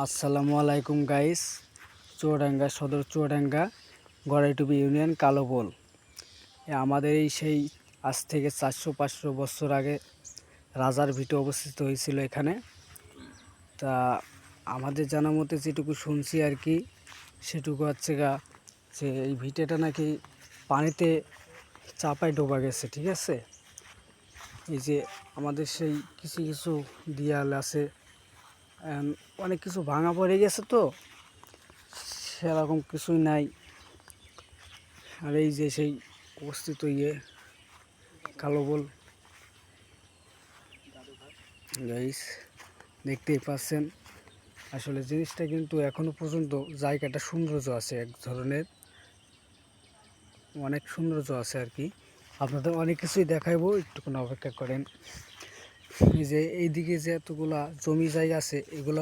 আসসালামু আলাইকুম গাইস। চুয়াডাঙ্গা সদর চুয়াডাঙ্গা গড়াইটুপি ইউনিয়ন কালোবোল। আমাদের এই সেই আজ থেকে 400-500 বছর আগে রাজার ভিটে অবস্থিত হয়েছিল এখানে। তা আমাদের জানা মতে যেটুকু শুনছি আর কি, সেটুকু হচ্ছে যে এই ভিটেটা নাকি পানিতে চাপায় ডোবা গেছে, ঠিক আছে। এই যে আমাদের সেই কিছু কিছু দেয়াল আছে, অনেক কিছু ভাঙা পড়ে গেছে, তো সেরকম কিছুই নাই। আর এই যে সেই অবস্থিত কালোবোল গাইস, দেখতেই পাচ্ছেন। আসলে জিনিসটা কিন্তু এখনো পর্যন্ত জায়গাটা সৌন্দর্য আছে, এক ধরনের অনেক সৌন্দর্য আছে আর কি। আপনাদের অনেক কিছুই দেখাইবো, একটুখানি অপেক্ষা করেন। এই যে এইদিকে যে এতগুলা জমি জায়গা আছে, এগুলো